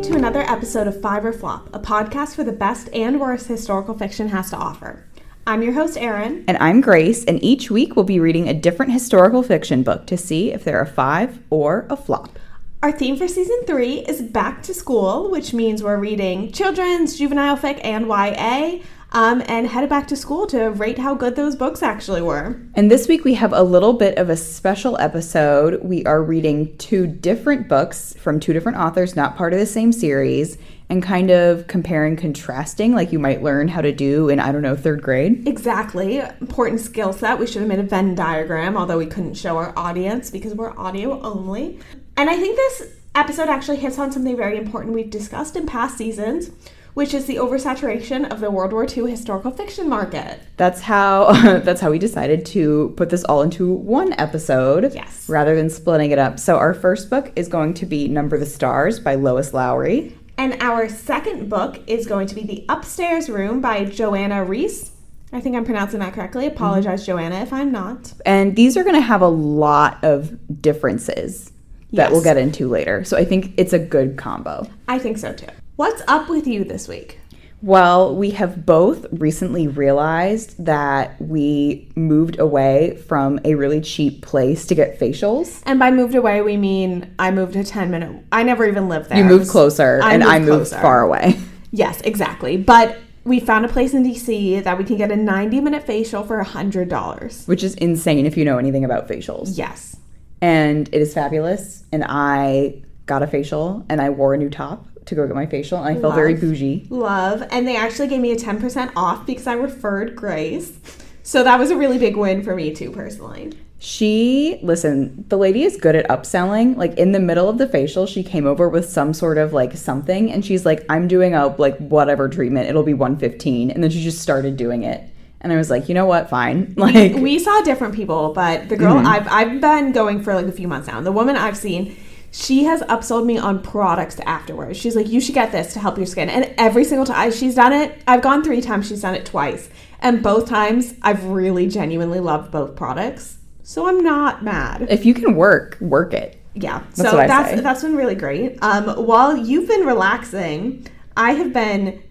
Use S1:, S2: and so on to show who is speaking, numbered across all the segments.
S1: to another episode of Five or Flop, a podcast for the best and worst historical fiction has to offer. I'm your host, Erin.
S2: And I'm Grace, and each week we'll be reading a different historical fiction book to see if they're a five or a flop.
S1: Our theme for season 3 is back to school, which means we're reading children's, juvenile fic, and YA, and headed back to school to rate how good those books actually were.
S2: And this week we have a little bit of a special episode. We are reading 2 different books from 2 different authors, not part of the same series, and kind of comparing, contrasting, like you might learn how to do in, 3rd grade.
S1: Exactly. Important skill set. We should have made a Venn diagram, although we couldn't show our audience because we're audio only. And I think this episode actually hits on something very important we've discussed in past seasons, which is the oversaturation of the World War II historical fiction market.
S2: That's how we decided to put this all into one episode,
S1: yes,
S2: rather than splitting it up. So our first book is going to be Number the Stars by Lois Lowry.
S1: And our second book is going to be The Upstairs Room by Johanna Reiss. I think I'm pronouncing that correctly. Apologize, Joanna, if I'm not.
S2: And these are going to have a lot of differences that we'll get into later. So I think it's a good combo.
S1: I think so too. What's up with you this week?
S2: Well, we have both recently realized that we moved away from a really cheap place to get facials.
S1: And by moved away, we mean I moved a 10-minute... I never even lived there.
S2: You moved closer, and I moved far away.
S1: Yes, exactly. But we found a place in D.C. that we can get a 90-minute facial for $100.
S2: Which is insane if you know anything about facials.
S1: Yes.
S2: And it is fabulous. And I got a facial, and I wore a new top to go get my facial, and I felt very bougie.
S1: Love. And they actually gave me a 10% off because I referred Grace. So that was a really big win for me too, personally.
S2: The lady is good at upselling. Like, in the middle of the facial, she came over with some sort of, something, and she's like, I'm doing a, whatever treatment. It'll be $115. And then she just started doing it. And I was like, you know what? Fine.
S1: We saw different people, but the girl, I've been going for, a few months now. And the woman I've seen... she has upsold me on products afterwards. She's like, you should get this to help your skin. And every single time she's done it, I've gone 3 times, she's done it twice. And both times, I've really genuinely loved both products. So I'm not mad.
S2: If you can work it.
S1: Yeah.
S2: That's
S1: been really great. While you've been relaxing, I have been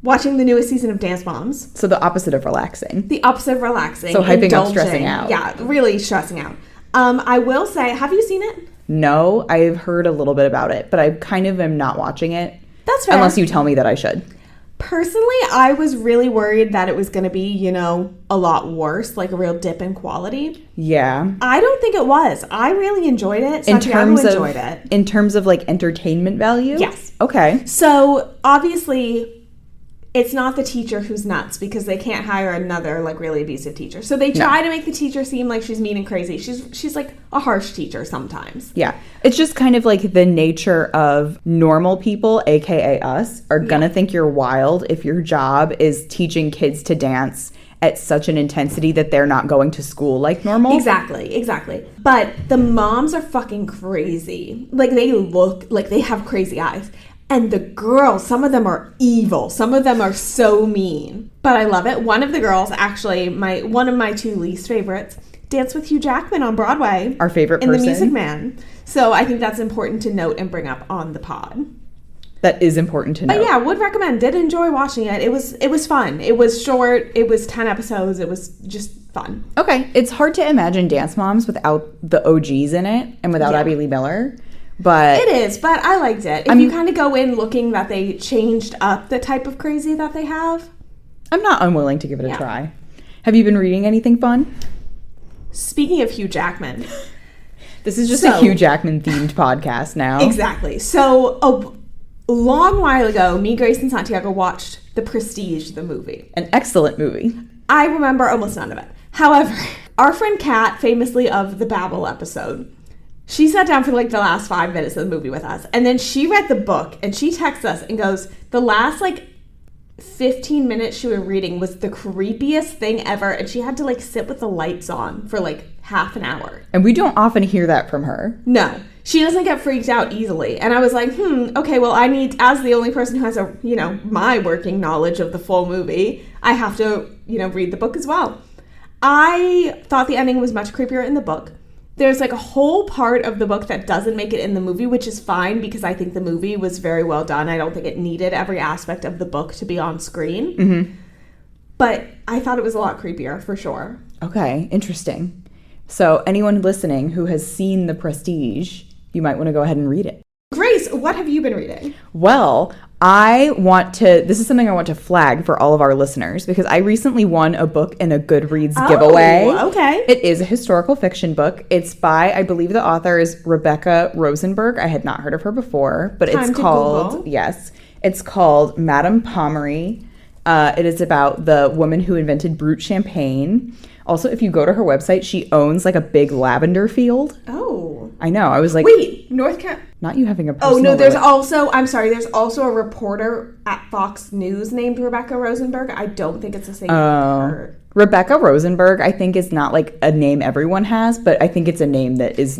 S1: watching the newest season of Dance Moms.
S2: So the opposite of relaxing.
S1: The opposite of relaxing.
S2: So hyping up stressing out.
S1: Yeah, really stressing out. I will say, have you seen it?
S2: No, I've heard a little bit about it, but I kind of am not watching it.
S1: That's fair.
S2: Unless you tell me that I should.
S1: Personally, I was really worried that it was going to be, a lot worse, like a real dip in quality.
S2: Yeah.
S1: I don't think it was. I really enjoyed it.
S2: In terms of entertainment value?
S1: Yes.
S2: Okay.
S1: So, obviously... it's not the teacher who's nuts because they can't hire another really abusive teacher. So they try to make the teacher seem like she's mean and crazy. She's like a harsh teacher sometimes.
S2: Yeah. It's just kind of like the nature of normal people, aka us, are gonna think you're wild if your job is teaching kids to dance at such an intensity that they're not going to school like normal.
S1: Exactly. But the moms are fucking crazy. They look like they have crazy eyes. And the girls, some of them are evil. Some of them are so mean. But I love it. One of the girls, actually, one of my 2 least favorites, danced with Hugh Jackman on Broadway.
S2: Our favorite person.
S1: In The Music Man. So I think that's important to note and bring up on the pod.
S2: That is important to note.
S1: But yeah, would recommend. Did enjoy watching it. It was fun. It was short. It was 10 episodes. It was just fun.
S2: Okay. It's hard to imagine Dance Moms without the OGs in it and without Abby Lee Miller. But
S1: it is, but I liked it. If you kind of go in looking that they changed up the type of crazy that they have.
S2: I'm not unwilling to give it a try. Have you been reading anything fun?
S1: Speaking of Hugh Jackman.
S2: This is just a Hugh Jackman themed podcast now.
S1: Exactly. So a long while ago, me, Grace, and Santiago watched The Prestige, the movie.
S2: An excellent movie.
S1: I remember almost none of it. However, our friend Kat, famously of the Babel episode... she sat down for the last 5 minutes of the movie with us. And then she read the book and she texts us and goes, the last 15 minutes she was reading was the creepiest thing ever. And she had to sit with the lights on for half an hour.
S2: And we don't often hear that from her.
S1: No, she doesn't get freaked out easily. And I was like, okay, well, I need, as the only person who has my working knowledge of the full movie, I have to, read the book as well. I thought the ending was much creepier in the book. there's like a whole part of the book that doesn't make it in the movie, which is fine because I think the movie was very well done. I don't think it needed every aspect of the book to be on screen.
S2: Mm-hmm.
S1: But I thought it was a lot creepier, for sure.
S2: Okay, interesting. So anyone listening who has seen The Prestige, you might want to go ahead and read it.
S1: Grace, what have you been reading?
S2: Well, this is something I want to flag for all of our listeners because I recently won a book in a Goodreads giveaway.
S1: Okay.
S2: It is a historical fiction book. It's by, I believe the author is Rebecca Rosenberg. I had not heard of her before, but it's called Madame Pommery. It is about the woman who invented Brut champagne. Also, if you go to her website, she owns like a big lavender field.
S1: Oh.
S2: I know. I was like,
S1: wait, North Carolina.
S2: Not you having a personal...
S1: Oh, no, there's also a reporter at Fox News named Rebecca Rosenberg. I don't think it's the same her.
S2: Rebecca Rosenberg, I think, is not like a name everyone has, but I think it's a name that is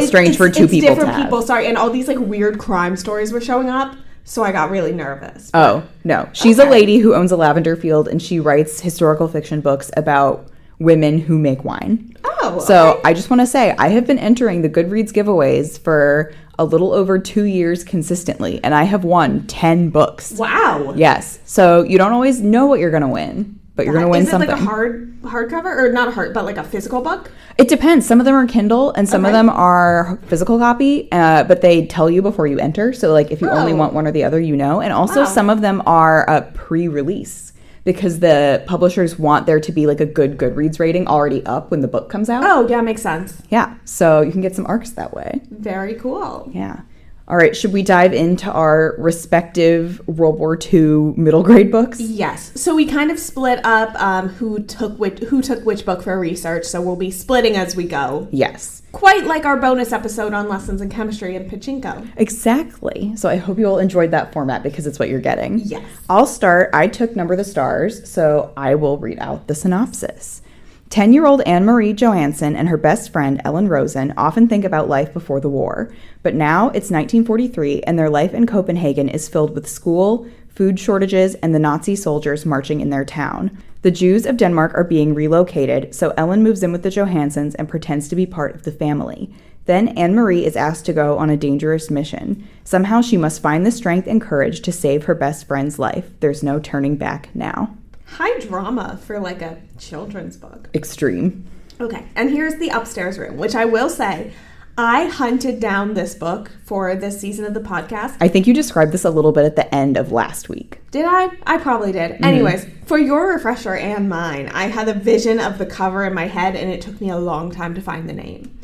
S2: strange for two people to have. It's different people, sorry. And all these like weird crime stories were showing up, so I got really nervous. Oh, no. She's a lady who owns a lavender field, and she writes historical fiction books about women who make wine.
S1: Oh,
S2: so I just want to say, I have been entering the Goodreads giveaways for a little over 2 years consistently, and I have won 10 books.
S1: Wow.
S2: Yes. So you don't always know what you're going to win, but you're going to win something.
S1: Is it like a hardcover, or not but like a physical book?
S2: It depends. Some of them are Kindle, and some of them are physical copy, but they tell you before you enter. So like if you only want one or the other, and also some of them are a pre-release. Because the publishers want there to be like a good Goodreads rating already up when the book comes out.
S1: Oh, yeah, makes sense.
S2: Yeah, so you can get some ARCs that way.
S1: Very cool.
S2: Yeah. All right, should we dive into our respective World War II middle grade books?
S1: Yes. So we kind of split up who took which book for research, so we'll be splitting as we go.
S2: Yes.
S1: Quite like our bonus episode on lessons in chemistry and pachinko.
S2: Exactly. So I hope you all enjoyed that format because it's what you're getting.
S1: Yes.
S2: I'll start. I took Number the Stars, so I will read out the synopsis. 10-year-old Anne-Marie Johansson and her best friend, Ellen Rosen, often think about life before the war. But now it's 1943, and their life in Copenhagen is filled with school, food shortages, and the Nazi soldiers marching in their town. The Jews of Denmark are being relocated, so Ellen moves in with the Johanssons and pretends to be part of the family. Then Anne-Marie is asked to go on a dangerous mission. Somehow she must find the strength and courage to save her best friend's life. There's no turning back now.
S1: High drama for like a children's book.
S2: Extreme.
S1: Okay, and here's the upstairs room, which I will say, I hunted down this book for this season of the podcast.
S2: I think you described this a little bit at the end of last week.
S1: Did I? I probably did. Mm-hmm. Anyways, for your refresher and mine, I had a vision of the cover in my head, and it took me a long time to find the name.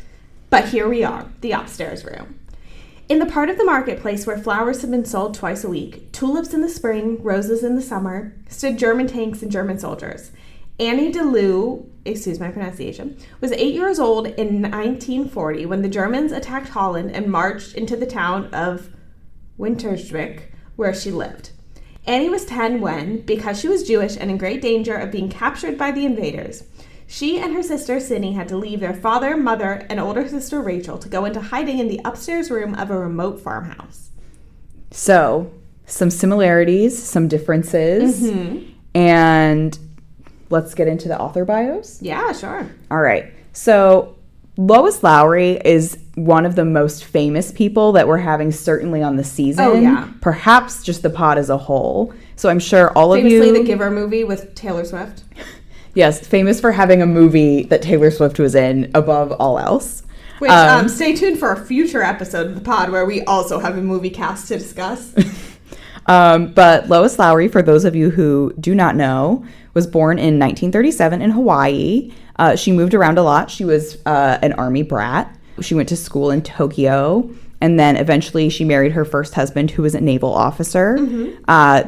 S1: But here we are, the upstairs room. In the part of the marketplace where flowers had been sold twice a week, tulips in the spring, roses in the summer, stood German tanks and German soldiers. Annie DeLue, excuse my pronunciation, was 8 years old in 1940 when the Germans attacked Holland and marched into the town of Winterswijk, where she lived. Annie was 10 when, because she was Jewish and in great danger of being captured by the invaders, she and her sister Cindy had to leave their father, mother, and older sister Rachel to go into hiding in the upstairs room of a remote farmhouse.
S2: So, some similarities, some differences, and let's get into the author bios.
S1: Yeah, sure.
S2: All right. So, Lois Lowry is one of the most famous people that we're having certainly on the season.
S1: Oh, yeah.
S2: Perhaps just the pod as a whole. So, I'm sure all of you...
S1: Famously, the Giver movie with Taylor Swift.
S2: Yes, famous for having a movie that Taylor Swift was in above all else.
S1: Which, stay tuned for a future episode of the pod where we also have a movie cast to discuss.
S2: But Lois Lowry, for those of you who do not know, was born in 1937 in Hawaii. She moved around a lot. She was an army brat. She went to school in Tokyo. And then eventually she married her first husband, who was a naval officer.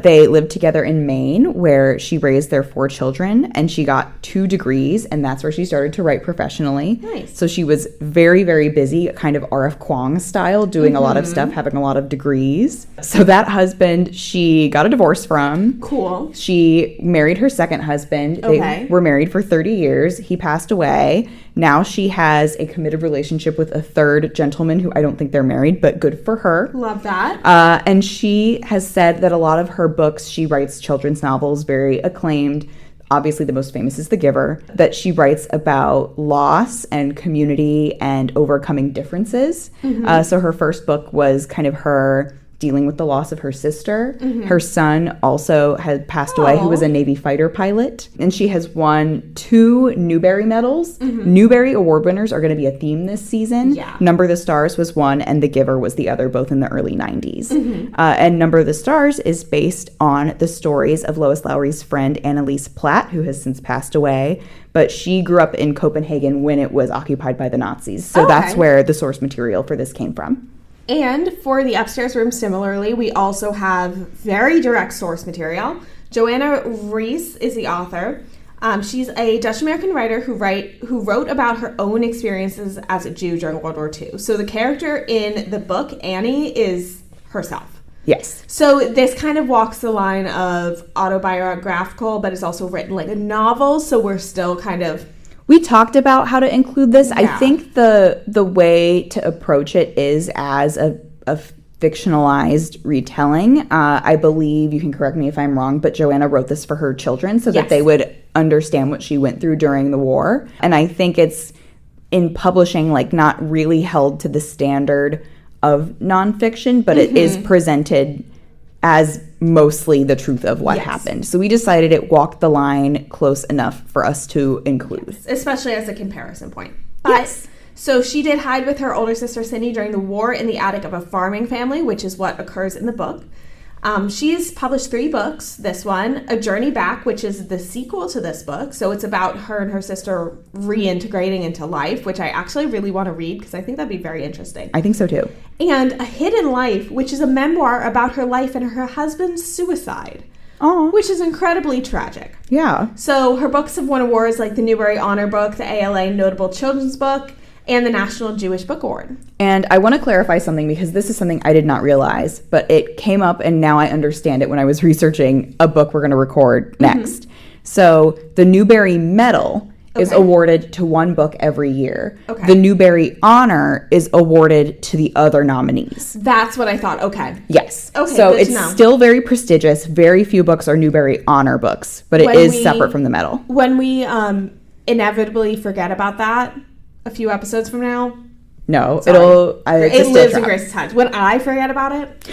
S2: They lived together in Maine, where she raised their 4 children. And she got 2 degrees, and that's where she started to write professionally.
S1: Nice.
S2: So she was very, very busy, kind of R.F. Kuang style, doing a lot of stuff, having a lot of degrees. So that husband, she got a divorce from.
S1: Cool.
S2: She married her second husband.
S1: Okay.
S2: They were married for 30 years. He passed away. Now she has a committed relationship with a third gentleman who I don't think they're married, but good for her.
S1: Love that.
S2: And she has said that a lot of her books, she writes children's novels, very acclaimed, obviously the most famous is The Giver, that she writes about loss and community and overcoming differences. So her first book was kind of her dealing with the loss of her sister. Her son also had passed away, who was a Navy fighter pilot. And she has won 2 Newbery medals. Newbery Award winners are going to be a theme this season. Number of the Stars was one, and The Giver was the other, both in the early 90s. And Number of the Stars is based on the stories of Lois Lowry's friend Annalise Platt, who has since passed away. But she grew up in Copenhagen when it was occupied by the Nazis. So that's where the source material for this came from.
S1: And for the upstairs room, similarly, we also have very direct source material. Johanna Reiss is the author. She's a Dutch-American writer who wrote about her own experiences as a Jew during World War II. So the character in the book, Annie, is herself.
S2: Yes.
S1: So this kind of walks the line of autobiographical, but it's also written like a novel. So we're still kind of...
S2: We talked about how to include this. I think the way to approach it is as a fictionalized retelling. I believe, you can correct me if I'm wrong, but Joanna wrote this for her children so that they would understand what she went through during the war. And I think it's, in publishing, like, not really held to the standard of nonfiction, but it is presented as mostly the truth of what happened. So we decided it walked the line close enough for us to include.
S1: Especially as a comparison point. But, so she did hide with her older sister Cindy during the war in the attic of a farming family, which is what occurs in the book. She's published 3 books. This one, A Journey Back, which is the sequel to this book. So it's about her and her sister reintegrating into life, which I actually really want to read because I think that'd be very interesting.
S2: I think so too.
S1: And A Hidden Life, which is a memoir about her life and her husband's suicide.
S2: Oh,
S1: which is incredibly tragic.
S2: Yeah.
S1: So her books have won awards like the Newbery Honor Book, the ALA Notable Children's Book, and the National Jewish Book Award.
S2: And I want to clarify something because this is something I did not realize, but it came up and now I understand it when I was researching a book we're going to record next. So the Newbery Medal is awarded to one book every year. The Newbery Honor is awarded to the other nominees.
S1: That's what I thought. Okay.
S2: Yes.
S1: Okay,
S2: so it's still very prestigious. Very few books are Newbery Honor books, but it is separate from the medal.
S1: When we inevitably forget about that a few episodes from now.
S2: No,
S1: it lives in Grace's head. When I forget about it.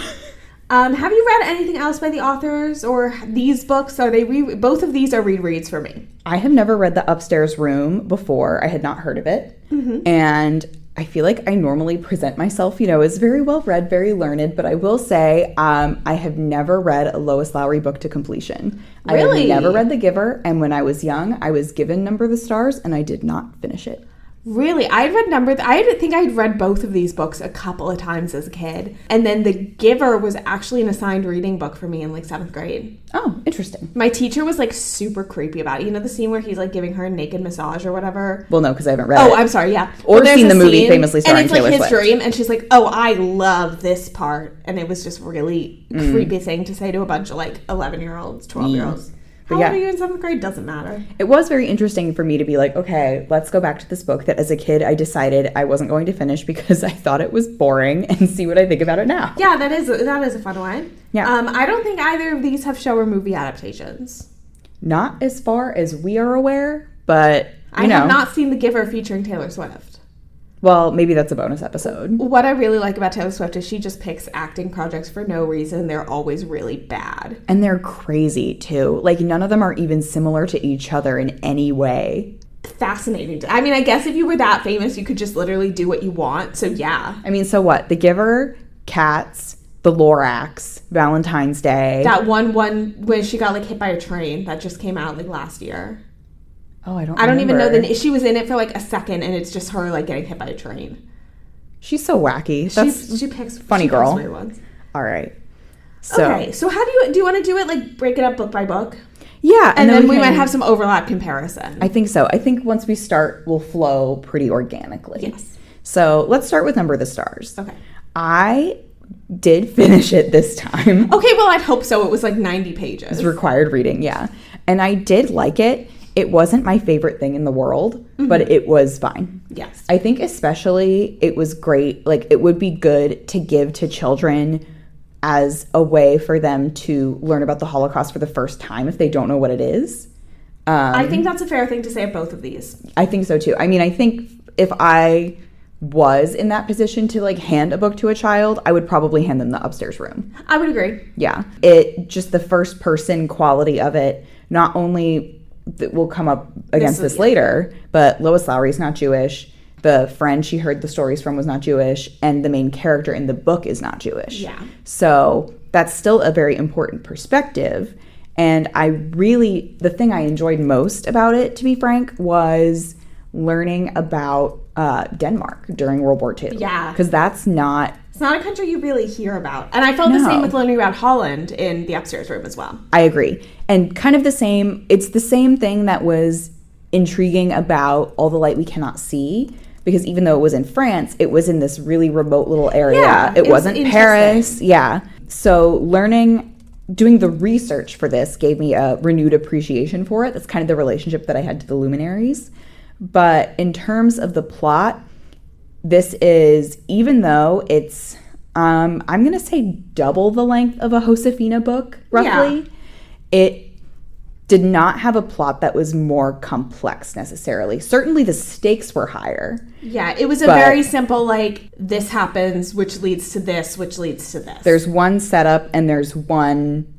S1: Have you read anything else by the authors or these books? Are they both of these are rereads for me?
S2: I have never read The Upstairs Room before. I had not heard of it. And I feel like I normally present myself, as very well read, very learned, but I will say I have never read a Lois Lowry book to completion.
S1: Really?
S2: I have never read The Giver, and when I was young, I was given Number of the Stars, and I did not finish it.
S1: Really? I think I'd read both of these books a couple of times as a kid. And then The Giver was actually an assigned reading book for me in like 7th grade.
S2: Oh, interesting.
S1: My teacher was like super creepy about it. You know the scene where he's like giving her a naked massage or whatever?
S2: Well, no, because I haven't read it.
S1: Oh, I'm sorry, yeah.
S2: Or seen the movie famously starring Taylor Swift.
S1: And it's like his dream, and she's like, oh, I love this part. And it was just really creepy thing to say to a bunch of like 11-year-olds, 12-year-olds. How old are you in 7th grade? Doesn't matter.
S2: It was very interesting for me to be like, okay, let's go back to this book that as a kid I decided I wasn't going to finish because I thought it was boring, and see what I think about it now.
S1: Yeah, that is a fun one.
S2: Yeah.
S1: I don't think either of these have show or movie adaptations.
S2: Not as far as we are aware, but
S1: I have not seen The Giver featuring Taylor Swift.
S2: Well, maybe that's a bonus episode.
S1: What I really like about Taylor Swift is she just picks acting projects for no reason. They're always really bad.
S2: And they're crazy, too. Like, none of them are even similar to each other in any way.
S1: Fascinating. I mean, I guess if you were that famous, you could just literally do what you want. So, yeah.
S2: I mean, so what? The Giver, Cats, The Lorax, Valentine's Day.
S1: That one when she got, like, hit by a train that just came out, like, last year.
S2: Oh, I don't
S1: even know she was in it for like a second, and it's just her like getting hit by a train.
S2: She's so wacky.
S1: She picks
S2: funny girl.
S1: Picks weird ones.
S2: All right.
S1: So how do you want to do it? Like break it up book by book?
S2: Yeah,
S1: and then we might have some overlap comparison.
S2: I think so. I think once we start, we'll flow pretty organically.
S1: Yes.
S2: So let's start with Number of the Stars.
S1: Okay.
S2: I did finish it this time.
S1: Okay, well I'd hope so. It was like 90 pages.
S2: It's required reading, yeah. And I did like it. It wasn't my favorite thing in the world, but it was fine.
S1: Yes.
S2: I think especially it was great. Like, it would be good to give to children as a way for them to learn about the Holocaust for the first time if they don't know what it is.
S1: I think that's a fair thing to say of both of these.
S2: I think so too. I mean, I think if I was in that position to like hand a book to a child, I would probably hand them the upstairs room.
S1: I would agree.
S2: Yeah. It just the first person quality of it, not only that will come up against this later, but Lois Lowry is not Jewish. The friend she heard the stories from was not Jewish, and the main character in the book is not Jewish.
S1: Yeah.
S2: So that's still a very important perspective. And the thing I enjoyed most about it, to be frank, was learning about Denmark during World War II.
S1: Yeah.
S2: Because it's not
S1: a country you really hear about. And I felt the same with learning about Holland in the upstairs room as well.
S2: I agree. And kind of it's the same thing that was intriguing about All the Light We Cannot See. Because even though it was in France, it was in this really remote little area.
S1: Yeah,
S2: it wasn't Paris. Yeah. So doing the research for this gave me a renewed appreciation for it. That's kind of the relationship that I had to the luminaries. But in terms of the plot, this is, even though it's, I'm going to say double the length of a Josefina book, roughly, it did not have a plot that was more complex necessarily. Certainly the stakes were higher.
S1: Yeah, it was a very simple, like, this happens, which leads to this, which leads to this.
S2: There's one setup and there's one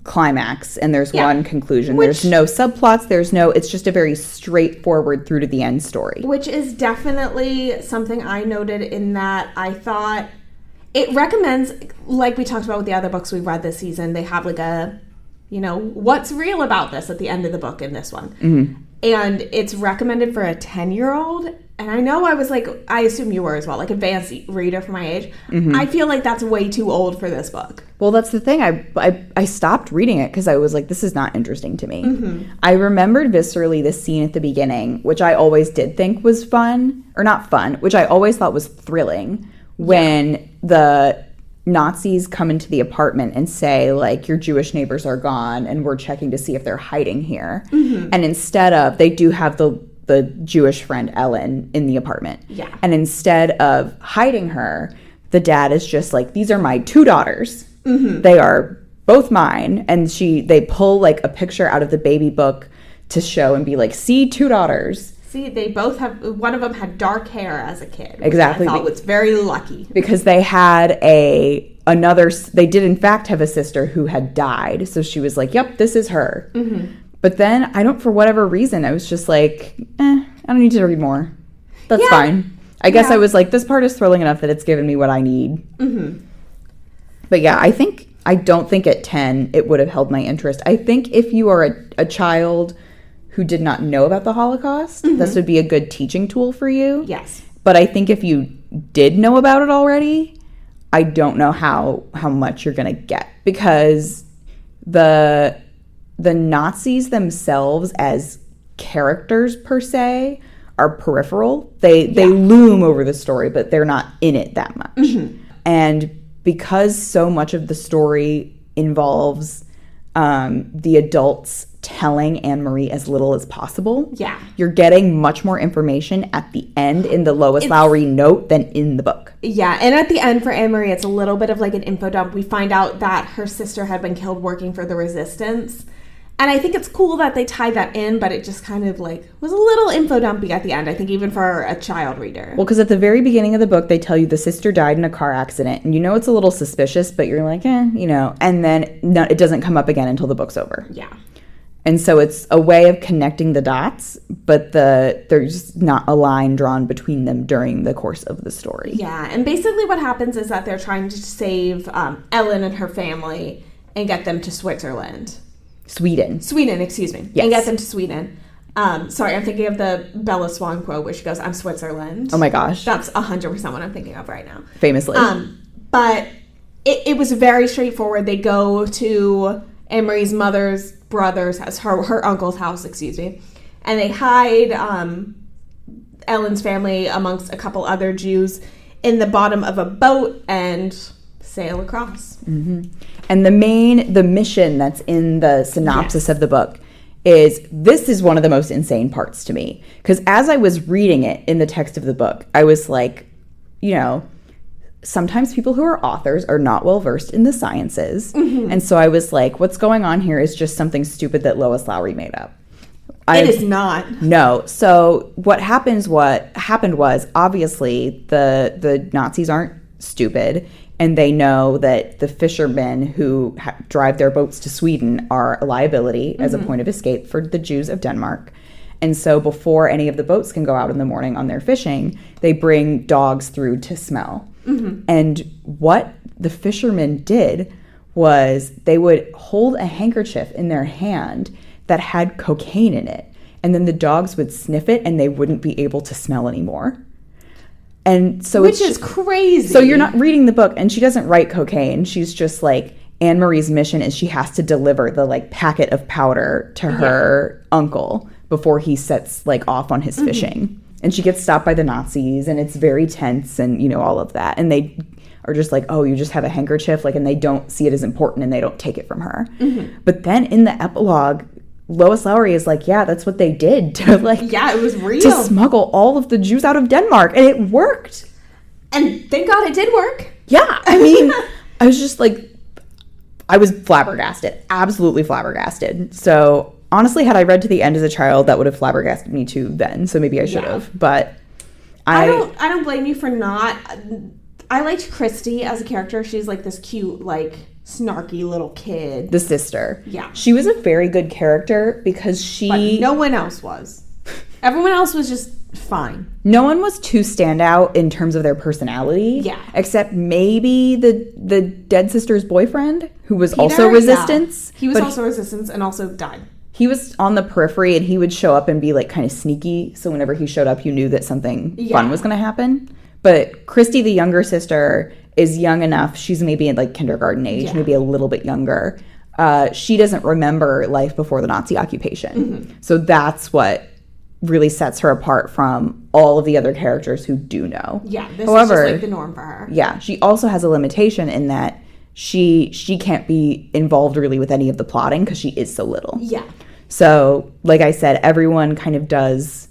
S2: climax and there's one conclusion. There's no subplots. It's just a very straightforward through to the end story. Which
S1: is definitely something I noted in that I thought it recommends, like we talked about with the other books we've read this season, they have like a, what's real about this at the end of the book in this one.
S2: Mm-hmm.
S1: And it's recommended for a 10-year-old. And I know I was like, I assume you were as well, like advanced reader for my age.
S2: Mm-hmm.
S1: I feel like that's way too old for this book.
S2: Well, that's the thing. I stopped reading it because I was like, this is not interesting to me.
S1: Mm-hmm.
S2: I remembered viscerally the scene at the beginning, which I always did think was fun, or not fun, which I always thought was thrilling, when the Nazis come into the apartment and say, like, your Jewish neighbors are gone and we're checking to see if they're hiding here.
S1: Mm-hmm.
S2: And instead of, they do have the Jewish friend Ellen in the apartment.
S1: Yeah.
S2: And instead of hiding her, the dad is just like, these are my 2 daughters.
S1: Mm-hmm.
S2: They are both mine. And they pull like a picture out of the baby book to show and be like, see, 2 daughters.
S1: See, they both one of them had dark hair as a kid.
S2: Exactly.
S1: I thought was very lucky.
S2: Because they had they did in fact have a sister who had died. So she was like, yep, this is her.
S1: Mm-hmm.
S2: But then, for whatever reason, I was just like, I don't need to read more. That's fine. I guess I was like, this part is thrilling enough that it's given me what I need.
S1: Mm-hmm.
S2: But yeah, I don't think at 10 it would have held my interest. I think if you are a child who did not know about the Holocaust,
S1: mm-hmm.
S2: this would be a good teaching tool for you.
S1: Yes.
S2: But I think if you did know about it already, I don't know how much you're going to get. Because the Nazis themselves as characters per se are peripheral. They loom over the story, but they're not in it that much.
S1: Mm-hmm.
S2: And because so much of the story involves the adults telling Anne-Marie as little as possible, you're getting much more information at the end in the Lois Lowry note than in the book.
S1: Yeah, and at the end for Anne-Marie, it's a little bit of like an info dump. We find out that her sister had been killed working for the resistance. And I think it's cool that they tied that in, but it just kind of like was a little info dumpy at the end, I think, even for a child reader.
S2: Well, because at the very beginning of the book, they tell you the sister died in a car accident. And it's a little suspicious, but you're like, And then it doesn't come up again until the book's over.
S1: Yeah.
S2: And so it's a way of connecting the dots, but there's not a line drawn between them during the course of the story.
S1: Yeah, and basically what happens is that they're trying to save Ellen and her family and get them to Switzerland.
S2: Sweden,
S1: excuse me.
S2: Yes.
S1: And get them to Sweden. Sorry, I'm thinking of the Bella Swan quote where she goes, I'm Switzerland.
S2: Oh my gosh.
S1: That's 100% what I'm thinking of right now.
S2: Famously.
S1: But it was very straightforward. They go to Anne-Marie's mother's brother's house, her uncle's house, excuse me. And they hide Ellen's family amongst a couple other Jews in the bottom of a boat and sail across.
S2: Mm-hmm. And the mission that's in the synopsis of the book this is one of the most insane parts to me. Because as I was reading it in the text of the book, I was like, sometimes people who are authors are not well versed in the sciences. Mm-hmm. And so I was like, what's going on here is just something stupid that Lois Lowry made up.
S1: It is not.
S2: No. So what happened was obviously the Nazis aren't stupid, and they know that the fishermen who drive their boats to Sweden are a liability as a point of escape for the Jews of Denmark. And so before any of the boats can go out in the morning on their fishing, they bring dogs through to smell. And what the fishermen did was they would hold a handkerchief in their hand that had cocaine in it. And then the dogs would sniff it and they wouldn't be able to smell anymore. And so
S1: Which is crazy.
S2: So you're not reading the book, and she doesn't write cocaine. She's just like, Anne Marie's mission is she has to deliver the like packet of powder to her uncle before he sets like off on his fishing. And she gets stopped by the Nazis, and it's very tense, and you know, all of that. And they are just like, oh, you just have a handkerchief, like, and they don't see it as important, and they don't take it from her. But then in the epilogue, Lois Lowry is like, yeah, that's what they did to like,
S1: yeah, it was real,
S2: to smuggle all of the Jews out of Denmark, and it worked.
S1: And thank God it did work.
S2: Yeah, I mean, I was just like, I was flabbergasted, absolutely flabbergasted. So honestly, had I read to the end as a child, that would have flabbergasted me too then. So maybe I should have, but I
S1: don't blame you for not. I liked Christy as a character. She's like this cute, like snarky little kid.
S2: The sister.
S1: Yeah.
S2: She was a very good character because
S1: But no one else was. Everyone else was just fine.
S2: No one was too standout in terms of their personality.
S1: Yeah.
S2: Except maybe the dead sister's boyfriend, who was
S1: Peter,
S2: also Resistance.
S1: Yeah. He was also Resistance and also died.
S2: He was on the periphery, and he would show up and be like kind of sneaky. So whenever he showed up, you knew that something fun was going to happen. But Christy, the younger sister, is young enough. She's maybe in like kindergarten age, maybe a little bit younger. She doesn't remember life before the Nazi occupation. So that's what really sets her apart from all of the other characters who do know.
S1: Yeah, this is just like the norm for her.
S2: Yeah, she also has a limitation in that she can't be involved really with any of the plotting because she is so little.
S1: Yeah.
S2: So, like I said, everyone kind of does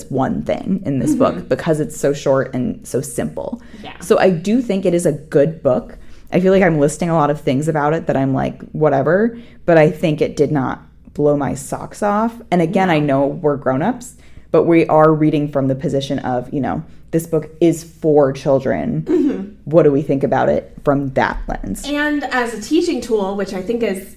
S2: one thing in this book because it's so short and so simple.
S1: Yeah.
S2: So I do think it is a good book. I feel like I'm listing a lot of things about it that I'm like, whatever, but I think it did not blow my socks off. And again, I know we're grown-ups, but we are reading from the position of, you know, this book is for children. What do we think about it from that lens?
S1: And as a teaching tool, which I think is,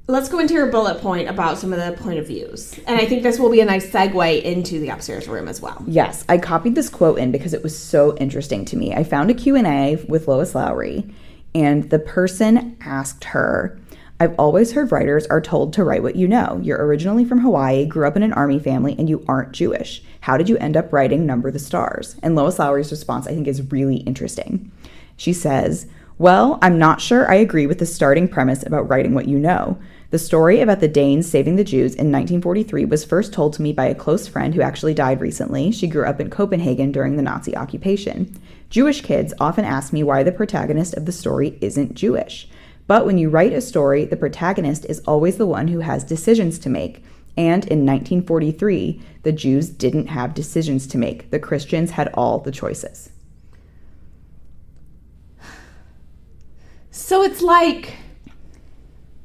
S1: let's go into your bullet point about some of the point of views. And I think this will be a nice segue into the upstairs room as well.
S2: Yes, I copied this quote in because it was so interesting to me. I found a Q&A with Lois Lowry, and the person asked her, I've always heard writers are told to write what you know. You're originally from Hawaii, grew up in an army family, and you aren't Jewish. How did you end up writing Number the Stars? And Lois Lowry's response, I think, is really interesting. She says, well, I'm not sure I agree with the starting premise about writing what you know. The story about the Danes saving the Jews in 1943 was first told to me by a close friend who actually died recently. She grew up in Copenhagen during the Nazi occupation. Jewish kids often ask me why the protagonist of the story isn't Jewish. But when you write a story, the protagonist is always the one who has decisions to make. And in 1943, the Jews didn't have decisions to make. The Christians had all the choices.
S1: So it's like,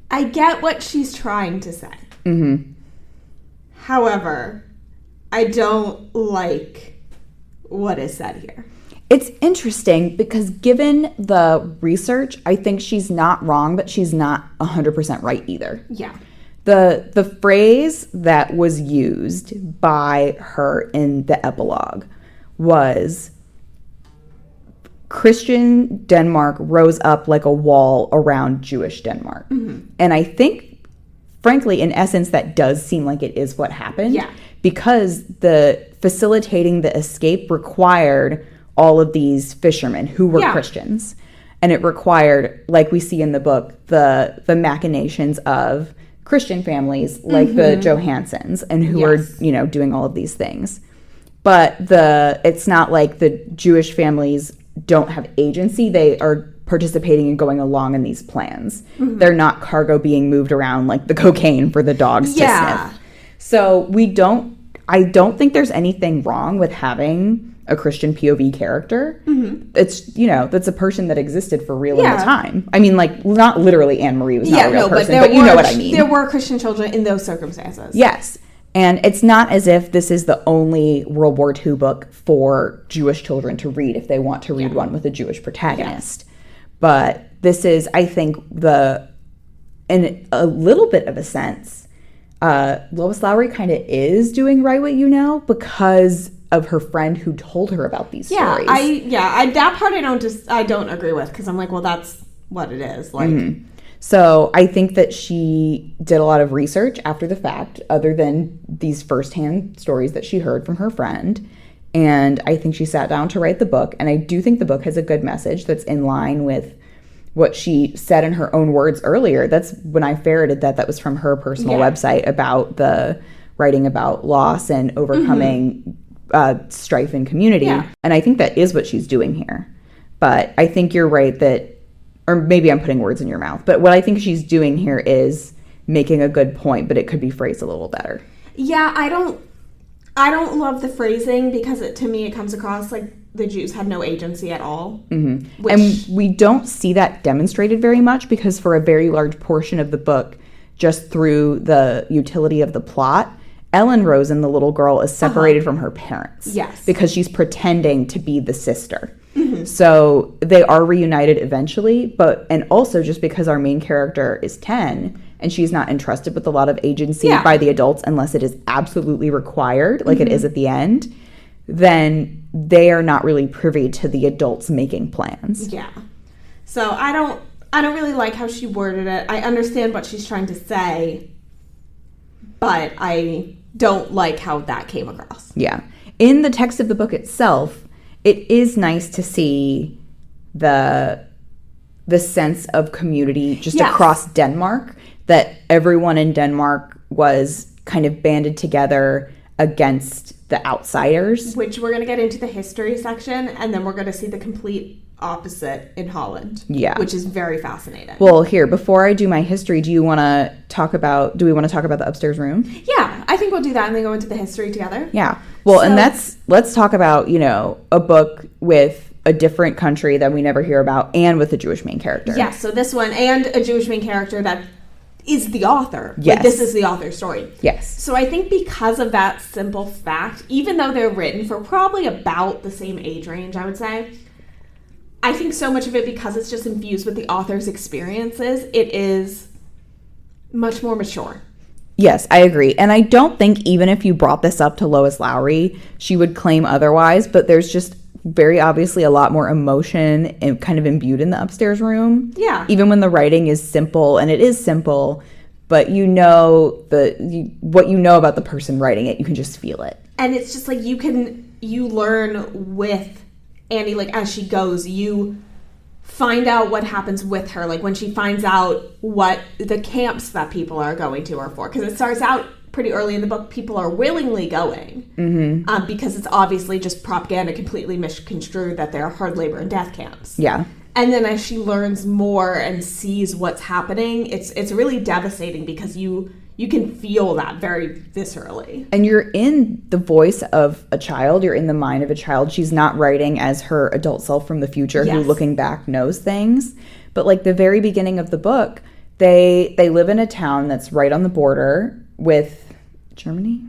S1: I get what she's trying to say. However, I don't like what is said here.
S2: It's interesting because given the research, I think she's not wrong, but she's not 100% right either.
S1: Yeah.
S2: The phrase that was used by her in the epilogue was Christian Denmark rose up like a wall around Jewish Denmark. And I think, frankly, in essence, that does seem like it is what happened.
S1: Yeah.
S2: Because the facilitating the escape required all of these fishermen who were Christians. And it required, like we see in the book, the machinations of Christian families like the Johansons and who are, you know, doing all of these things. But it's not like the Jewish families don't have agency. They are participating and going along in these plans. They're not cargo being moved around like the cocaine for the dogs to sniff. So I don't think there's anything wrong with having a Christian POV character. It's, you know, that's a person that existed for real in the time. I mean, like, not literally Anne Marie was not a real person, but you know what I mean.
S1: There were Christian children in those circumstances.
S2: Yes. And it's not as if this is the only World War II book for Jewish children to read if they want to read one with a Jewish protagonist. But this is, I think, in a little bit of a sense, Lois Lowry kind of is doing Write What You Know because of her friend who told her about these stories.
S1: That part I don't agree with, because I'm like, well, that's what it is. Like,
S2: So I think that she did a lot of research after the fact, other than these firsthand stories that she heard from her friend. And I think she sat down to write the book. And I do think the book has a good message that's in line with what she said in her own words earlier. That's when I ferreted that was from her personal website about the writing about loss and overcoming strife in community. Yeah. And I think that is what she's doing here. But I think you're right that, or maybe I'm putting words in your mouth, but what I think she's doing here is making a good point, but it could be phrased a little better.
S1: Yeah, I don't love the phrasing, because to me it comes across like the Jews had no agency at all.
S2: Mm-hmm. And we don't see that demonstrated very much, because for a very large portion of the book, just through the utility of the plot, Ellen Rosen, the little girl, is separated from her parents.
S1: Yes.
S2: Because she's pretending to be the sister. Mm-hmm. So they are reunited eventually, and also just because our main character is 10 and she's not entrusted with a lot of agency by the adults unless it is absolutely required, like it is at the end, then they are not really privy to the adults making plans.
S1: Yeah. So I don't really like how she worded it. I understand what she's trying to say, but I don't like how that came across.
S2: Yeah. In the text of the book itself, it is nice to see the sense of community just across Denmark, that everyone in Denmark was kind of banded together against the outsiders.
S1: Which we're going to get into the history section, and then we're going to see the complete opposite in Holland.
S2: Yeah.
S1: Which is very fascinating.
S2: Well, here, before I do my history, do we want to talk about the upstairs room?
S1: Yeah, I think we'll do that and then go into the history together.
S2: Yeah. Well, and let's talk about, a book with a different country that we never hear about and with a Jewish main character.
S1: Yes, so this one, and a Jewish main character that is the author.
S2: Yes.
S1: Like, this is the author's story.
S2: Yes.
S1: So I think because of that simple fact, even though they're written for probably about the same age range, I would say, I think so much of it, because it's just infused with the author's experiences, it is much more mature.
S2: Yes, I agree. And I don't think even if you brought this up to Lois Lowry, she would claim otherwise, but there's just very obviously a lot more emotion and kind of imbued in the upstairs room. Yeah. Even when the writing is simple, and it is simple, but what you know about the person writing it, you can just feel it.
S1: And it's just like you learn with Annie, like, as she goes, you find out what happens with her, like when she finds out what the camps that people are going to are for, because it starts out pretty early in the book, people are willingly going, because it's obviously just propaganda, completely misconstrued, that they're hard labor and death camps.
S2: Yeah.
S1: And then as she learns more and sees what's happening, it's really devastating, because you can feel that very viscerally.
S2: And you're in the voice of a child. You're in the mind of a child. She's not writing as her adult self from the future who, looking back, knows things. But like the very beginning of the book, they live in a town that's right on the border with Germany?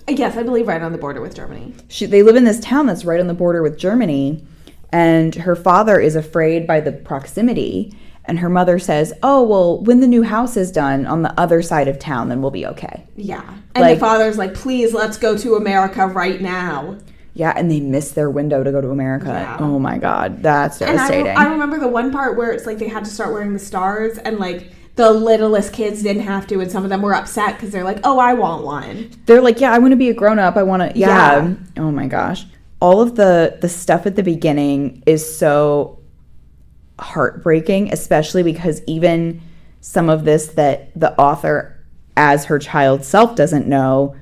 S1: Yes, I believe right on the border with Germany.
S2: They live in this town that's right on the border with Germany, and her father is afraid by the proximity. And her mother says, oh, well, when the new house is done on the other side of town, then we'll be okay.
S1: Yeah. And the father's like, please, let's go to America right now.
S2: Yeah, and they miss their window to go to America. Yeah. Oh, my God. That's devastating.
S1: And I remember the one part where it's like they had to start wearing the stars, and like the littlest kids didn't have to, and some of them were upset because they're like, oh, I want one.
S2: They're like, yeah, I want to be a grown-up. I want to, yeah. Oh, my gosh. All of the stuff at the beginning is so heartbreaking, especially because even some of this that the author, as her child self, doesn't know,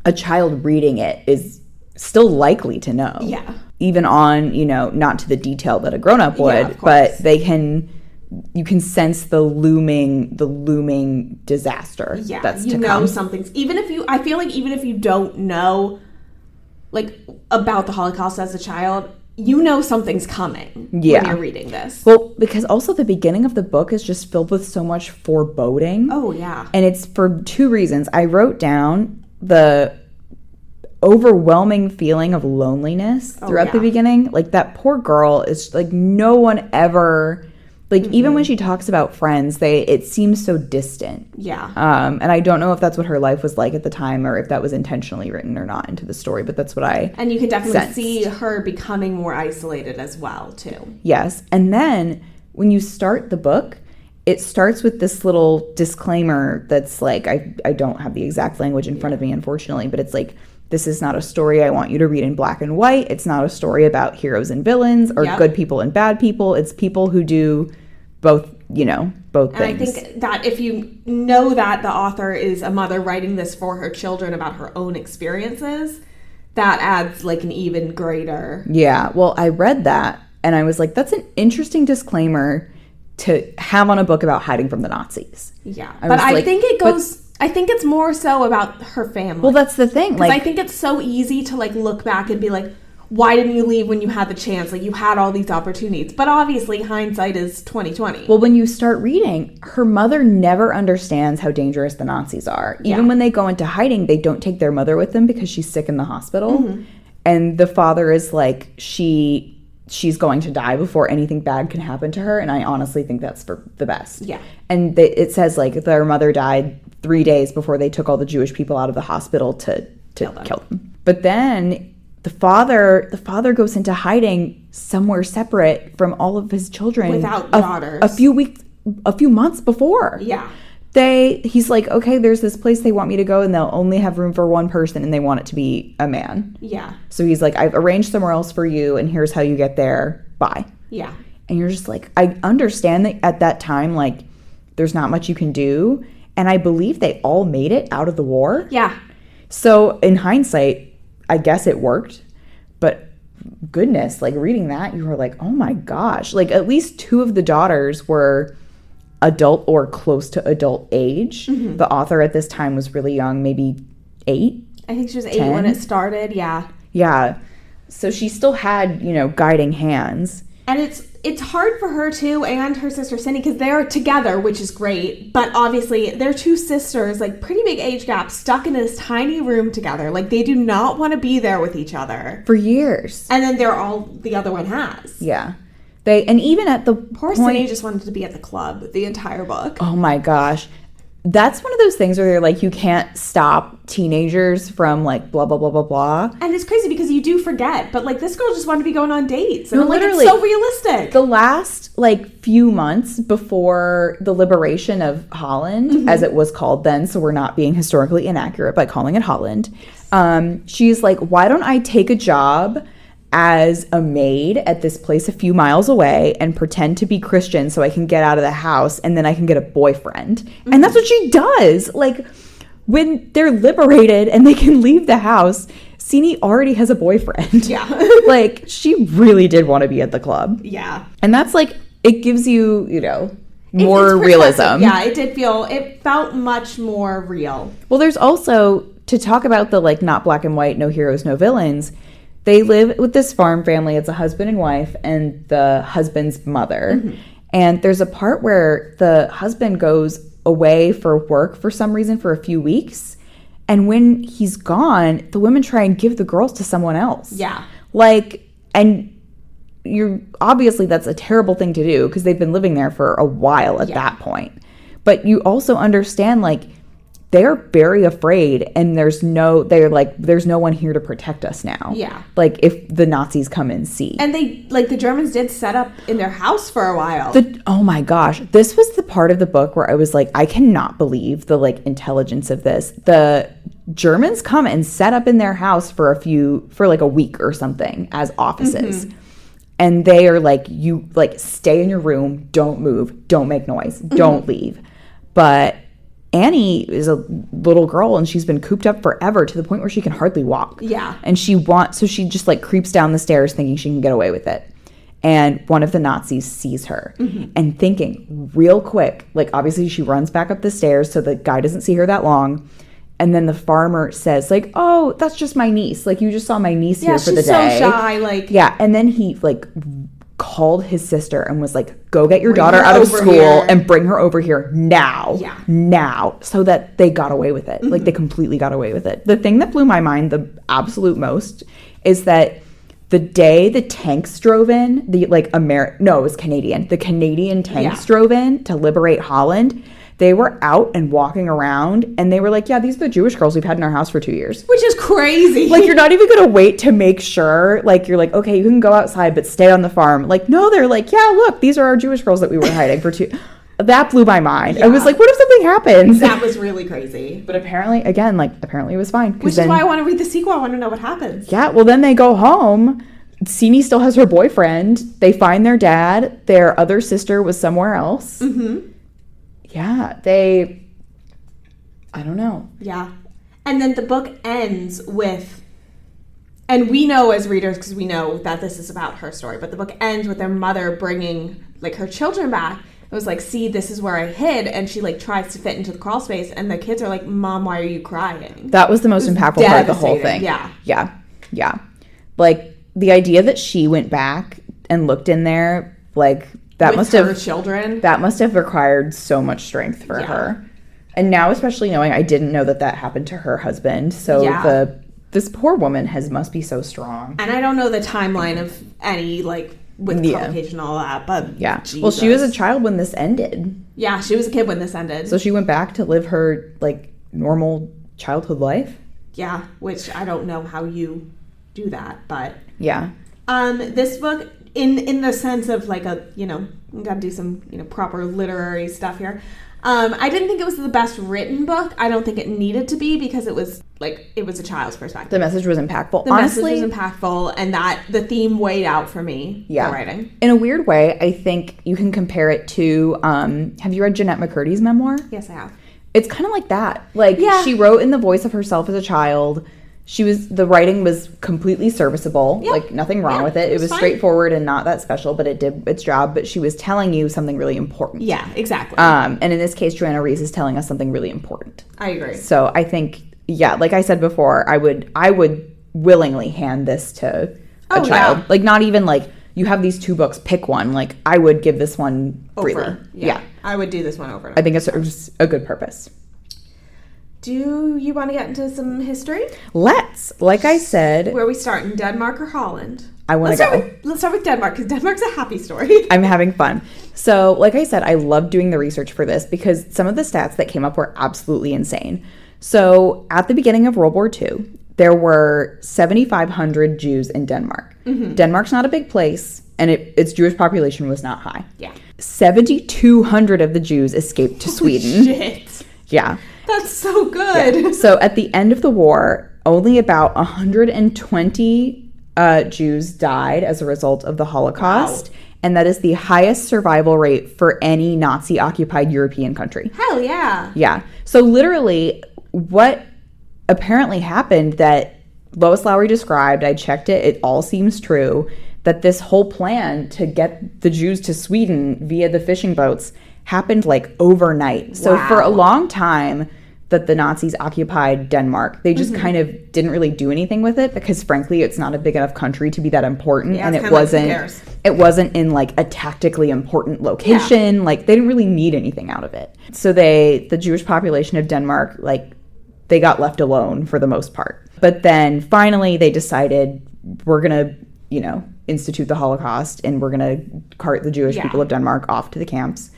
S2: a child reading it is still likely to know. Yeah. Even on, not to the detail that a grown-up would, but you can sense the looming disaster that's to come.
S1: Something's, I feel like even if you don't know, like, about the Holocaust as a child, you know something's coming when you're reading this.
S2: Well, because also the beginning of the book is just filled with so much foreboding.
S1: Oh, yeah.
S2: And it's for two reasons. I wrote down the overwhelming feeling of loneliness throughout the beginning. Like, that poor girl is like, no one ever, like, even when she talks about friends, it seems so distant.
S1: Yeah.
S2: And I don't know if that's what her life was like at the time, or if that was intentionally written or not into the story, but that's what I
S1: And you can definitely
S2: sensed.
S1: see her becoming more isolated as well, too.
S2: Yes. And then when you start the book, it starts with this little disclaimer that's like, I don't have the exact language in front of me, unfortunately, but it's like, this is not a story I want you to read in black and white. It's not a story about heroes and villains or good people and bad people. It's people who do both, both things.
S1: And I think that if you know that the author is a mother writing this for her children about her own experiences, that adds like an even greater...
S2: Yeah, well, I read that and I was like, that's an interesting disclaimer to have on a book about hiding from the Nazis.
S1: Yeah, but I think it goes... I think it's more so about her family.
S2: Well, that's the thing.
S1: Because I think it's so easy to like look back and be like, why didn't you leave when you had the chance? Like, you had all these opportunities. But obviously, hindsight is 20/20.
S2: Well, when you start reading, her mother never understands how dangerous the Nazis are. Even when they go into hiding, they don't take their mother with them because she's sick in the hospital. And the father is like, she's going to die before anything bad can happen to her. And I honestly think that's for the best.
S1: Yeah.
S2: And it says, like, their mother died 3 days before they took all the Jewish people out of the hospital to kill them. But then the father goes into hiding somewhere separate from all of his children.
S1: Without daughters.
S2: A few months before.
S1: Yeah.
S2: He's like, okay, there's this place they want me to go and they'll only have room for one person and they want it to be a man.
S1: Yeah.
S2: So he's like, I've arranged somewhere else for you and here's how you get there. Bye.
S1: Yeah.
S2: And you're just like, I understand that at that time, like, there's not much you can do. And I believe they all made it out of the war.
S1: Yeah.
S2: So in hindsight, I guess it worked. But goodness, like, reading that, you were like, oh my gosh. Like, at least 2 of the daughters were adult or close to adult age. The author at this time was really young, maybe 8.
S1: I think she was 8
S2: 10?
S1: when it started. Yeah.
S2: Yeah. So she still had, guiding hands.
S1: And it's hard for her too, and her sister Cindy, because they're together, which is great. But obviously, they're 2 sisters, like, pretty big age gap, stuck in this tiny room together. Like, they do not want to be there with each other
S2: For years.
S1: And then they're all the other one has.
S2: Yeah. And even at the
S1: Poor
S2: point...
S1: Cindy just wanted to be at the club the entire book.
S2: Oh my gosh. That's one of those things where they're like, you can't stop teenagers from, like, blah, blah, blah, blah, blah.
S1: And it's crazy because you do forget, but, like, this girl just wanted to be going on dates. And
S2: No,
S1: I'm like,
S2: literally,
S1: it's so realistic.
S2: The last, like, few months before the liberation of Holland, as it was called then, so we're not being historically inaccurate by calling it Holland, she's like, why don't I take a job as a maid at this place a few miles away and pretend to be Christian so I can get out of the house and then I can get a boyfriend. And that's what she does. Like, when they're liberated and they can leave the house, Sini already has a boyfriend.
S1: Yeah.
S2: Like, she really did want to be at the club.
S1: Yeah.
S2: And that's like, it gives you, more
S1: It's
S2: realism.
S1: Yeah, it felt much more real.
S2: Well, there's also, to talk about the, like, not black and white, no heroes, no villains, they live with this farm family. It's a husband and wife and the husband's mother. And there's a part where the husband goes away for work for some reason for a few weeks. And when he's gone, the women try and give the girls to someone else.
S1: Yeah.
S2: Like, and obviously that's a terrible thing to do because they've been living there for a while at that point. But you also understand, like, they're very afraid and there's no one here to protect us now.
S1: Yeah.
S2: Like, if the Nazis come and see.
S1: And they, like, the Germans did set up in their house for a while.
S2: Oh my gosh. This was the part of the book where I was like, I cannot believe the, like, intelligence of this. The Germans come and set up in their house for like a week or something as offices. And they are like, you, like, stay in your room, don't move, don't make noise, don't leave. But Annie is a little girl and she's been cooped up forever to the point where she can hardly walk.
S1: Yeah.
S2: And so she just, like, creeps down the stairs thinking she can get away with it. And one of the Nazis sees her and thinking real quick, like, obviously she runs back up the stairs so the guy doesn't see her that long. And then the farmer says, like, oh, that's just my niece. Like, you just saw my niece here for the day.
S1: Yeah, she's so shy. Like,
S2: yeah, and then he, like, called his sister and was like, go get your daughter out of school and bring her over here now.
S1: Yeah.
S2: Now. So that they got away with it. Like, they completely got away with it. The thing that blew my mind the absolute most is that the day the tanks drove in, it was Canadian. The Canadian tanks drove in to liberate Holland. They were out and walking around, and they were like, yeah, these are the Jewish girls we've had in our house for 2 years.
S1: Which is crazy.
S2: Like, you're not even going to wait to make sure. Like, you're like, okay, you can go outside, but stay on the farm. Like, no, they're like, yeah, look, these are our Jewish girls that we were hiding for 2. That blew my mind. Yeah. I was like, what if something happens?
S1: That was really crazy.
S2: But apparently it was fine.
S1: Which is why I want to read the sequel. I want to know what happens.
S2: Yeah, well, then they go home. Sini still has her boyfriend. They find their dad. Their other sister was somewhere else. Mm-hmm. Yeah, I don't know.
S1: Yeah. And then the book ends with, and we know as readers, because we know that this is about her story, but the book ends with their mother bringing, like, her children back. It was like, see, this is where I hid, and she, like, tries to fit into the crawl space, and the kids are like, Mom, why are you crying?
S2: That was the most impactful part of the whole thing.
S1: Yeah.
S2: Yeah. Yeah. Like, the idea that she went back and looked in there, like, that must have required so much strength for her. And now, especially knowing, I didn't know that happened to her husband. So this poor woman must be so strong.
S1: And I don't know the timeline of any, like, with publication and all that, but
S2: yeah. Jesus. Well, she was a child when this ended.
S1: Yeah, she was a kid when this ended.
S2: So she went back to live her, like, normal childhood life.
S1: Yeah, which I don't know how you do that, but
S2: yeah.
S1: This book, in the sense of, like, we gotta do some, proper literary stuff here. I didn't think it was the best written book. I don't think it needed to be, because it was a child's perspective.
S2: The message was impactful.
S1: Honestly, message was impactful, and that the theme weighed out for me.
S2: Yeah.
S1: The writing.
S2: In a weird way, I think you can compare it to, have you read Jeanette McCurdy's memoir?
S1: Yes, I have.
S2: It's kind of like that. Like, she wrote in the voice of herself as a child. The writing was completely serviceable, like nothing wrong with it. It was straightforward and not that special, but it did its job. But she was telling you something really important.
S1: Yeah, exactly.
S2: And in this case, Johanna Reiss is telling us something really important.
S1: I agree.
S2: So I think, like I said before, I would willingly hand this to a child. Yeah. Like, not even like, you have these 2 books, pick one. Like, I would give this one freely. Yeah.
S1: I would do this one over.
S2: I think it serves a good purpose.
S1: Do you want to get into some history?
S2: Let's. Like I said...
S1: Where we start, in Denmark or Holland?
S2: I want to go.
S1: Let's start with Denmark, because Denmark's a happy story.
S2: I'm having fun. So, like I said, I love doing the research for this, because some of the stats that came up were absolutely insane. So, at the beginning of World War II, there were 7,500 Jews in Denmark. Mm-hmm. Denmark's not a big place, and its Jewish population was not high.
S1: Yeah.
S2: 7,200 of the Jews escaped to Sweden.
S1: Shit.
S2: Yeah.
S1: That's so good.
S2: Yeah. So at the end of the war, only about 120 Jews died as a result of the Holocaust. Wow. And that is the highest survival rate for any Nazi-occupied European country.
S1: Hell yeah.
S2: Yeah. So literally, what apparently happened that Lois Lowry described, I checked it, it all seems true, that this whole plan to get the Jews to Sweden via the fishing boats happened like overnight. So for a long time that the Nazis occupied Denmark, they just kind of didn't really do anything with it, because frankly it's not a big enough country to be that important.
S1: Yeah,
S2: and it wasn't in like a tactically important location. Yeah. Like, they didn't really need anything out of it. So the Jewish population of Denmark, like, they got left alone for the most part. But then finally they decided, we're gonna, institute the Holocaust, and we're gonna cart the Jewish people of Denmark off to the camps.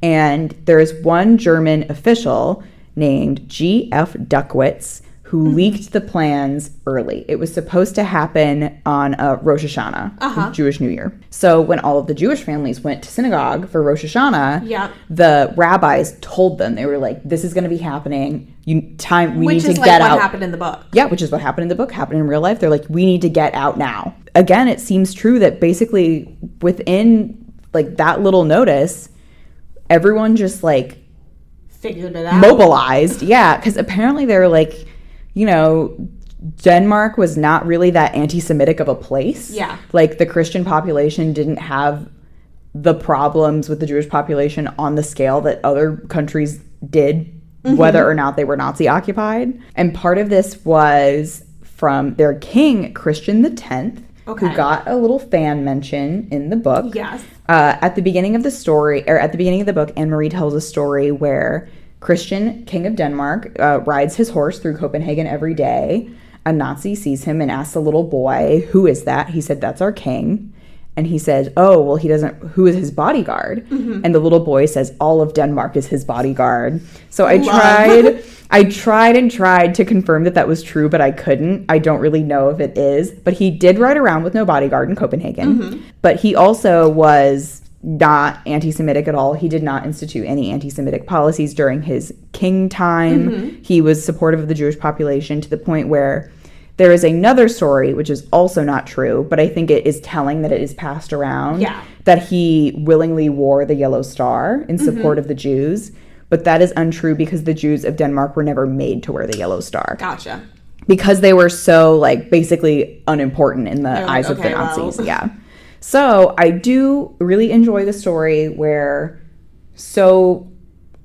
S2: And there is one German official named G.F. Duckwitz who leaked the plans early. It was supposed to happen on Rosh Hashanah, Jewish New Year. So when all of the Jewish families went to synagogue for Rosh Hashanah, the rabbis told them, they were like, this is going to be happening. We need to get out. Which is like what
S1: happened in the book.
S2: Yeah, which is what happened in the book, happened in real life. They're like, we need to get out now. Again, it seems true that basically within like that little notice, everyone just like
S1: figured it out,
S2: mobilized. Yeah, because apparently they're like, Denmark was not really that anti-Semitic of a place.
S1: Yeah,
S2: like the Christian population didn't have the problems with the Jewish population on the scale that other countries did whether or not they were Nazi occupied. And part of this was from their king, Christian X, who got a little fan mention in the book.
S1: Yes.
S2: At the beginning of the story, or at the beginning of the book, Anne-Marie tells a story where Christian, king of Denmark, rides his horse through Copenhagen every day. A Nazi sees him and asks the little boy, "Who is that?" He said, "That's our king." And he says, "Oh, well, he doesn't, who is his bodyguard?" And the little boy says, "All of Denmark is his bodyguard." So I tried to confirm that was true, but I couldn't. I don't really know if it is. But he did ride around with no bodyguard in Copenhagen. But he also was not anti-Semitic at all. He did not institute any anti-Semitic policies during his king time. He was supportive of the Jewish population to the point where there is another story, which is also not true, but I think it is telling that it is passed around, that he willingly wore the yellow star in support of the Jews. But that is untrue because the Jews of Denmark were never made to wear the yellow star.
S1: Gotcha.
S2: Because they were so, like, basically unimportant in the eyes of the Nazis. Yeah. So I do really enjoy the story where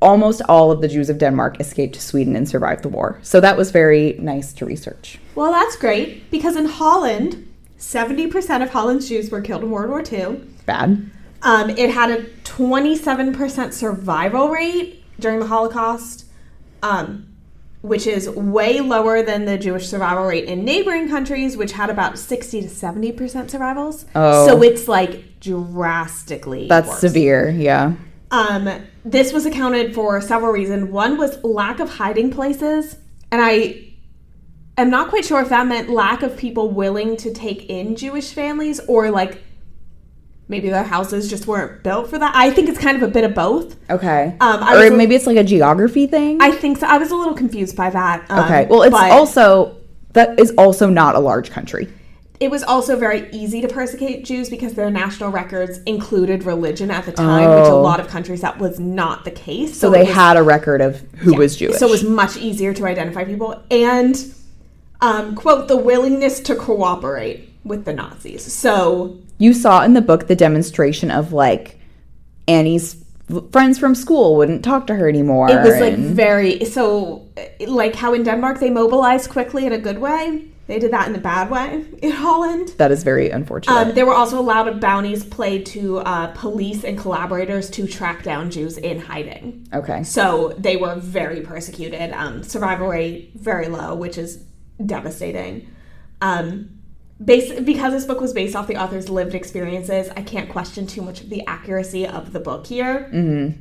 S2: almost all of the Jews of Denmark escaped to Sweden and survived the war. So that was very nice to research.
S1: Well, that's great, because in Holland, 70% of Holland's Jews were killed in World War II.
S2: Bad.
S1: It had a 27% survival rate during the Holocaust, which is way lower than the Jewish survival rate in neighboring countries, which had about 60 to 70% survivals.
S2: Oh.
S1: So it's, like, drastically
S2: That's
S1: worse.
S2: severe, yeah.
S1: This was accounted for several reasons. One was lack of hiding places, and I'm not quite sure if that meant lack of people willing to take in Jewish families, or, like, maybe their houses just weren't built for that. I think it's kind of a bit of both.
S2: Okay. Or maybe it's like a geography thing?
S1: I think so. I was a little confused by that.
S2: Okay. Well, that is also not a large country.
S1: It was also very easy to persecute Jews because their national records included religion at the time, which a lot of countries that was not the case.
S2: So they had a record of who was Jewish.
S1: So it was much easier to identify people. And, quote, the willingness to cooperate with the Nazis. So
S2: you saw in the book the demonstration of, like, Annie's friends from school wouldn't talk to her anymore.
S1: It was, like how in Denmark they mobilized quickly in a good way. They did that in a bad way in Holland.
S2: That is very unfortunate.
S1: There were also a lot of bounties played to police and collaborators to track down Jews in hiding.
S2: Okay.
S1: So they were very persecuted. Survival rate, very low, which is devastating. Because this book was based off the author's lived experiences, I can't question too much of the accuracy of the book here.
S2: Mm-hmm.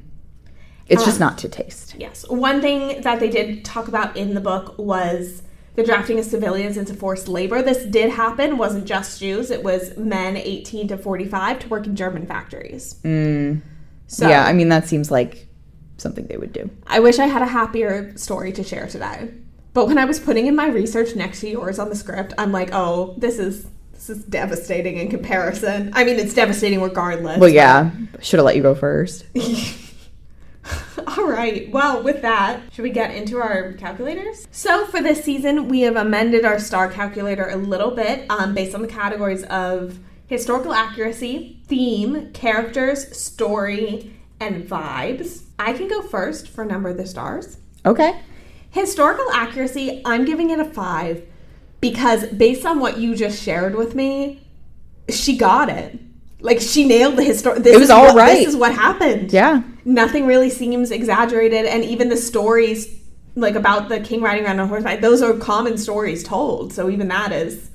S2: It's just not to taste.
S1: Yes. One thing that they did talk about in the book was the drafting of civilians into forced labor. This did happen. Wasn't just Jews. It was men 18 to 45 to work in German factories. So,
S2: yeah, I mean, that seems like something they would do.
S1: I wish I had a happier story to share today. But when I was putting in my research next to yours on the script, I'm like, oh, this is devastating in comparison. I mean, it's devastating regardless.
S2: Well, yeah. Should have let you go first.
S1: All right. Well, with that, should we get into our calculators? So for this season, we have amended our star calculator a little bit based on the categories of historical accuracy, theme, characters, story, and vibes. I can go first for number of the stars.
S2: Okay.
S1: Historical accuracy, I'm giving it a 5 because based on what you just shared with me, she got it. Like, she nailed the history.
S2: It was all right.
S1: This is what happened.
S2: Yeah.
S1: Nothing really seems exaggerated. And even the stories, like, about the king riding around on horseback, those are common stories told. So even that is,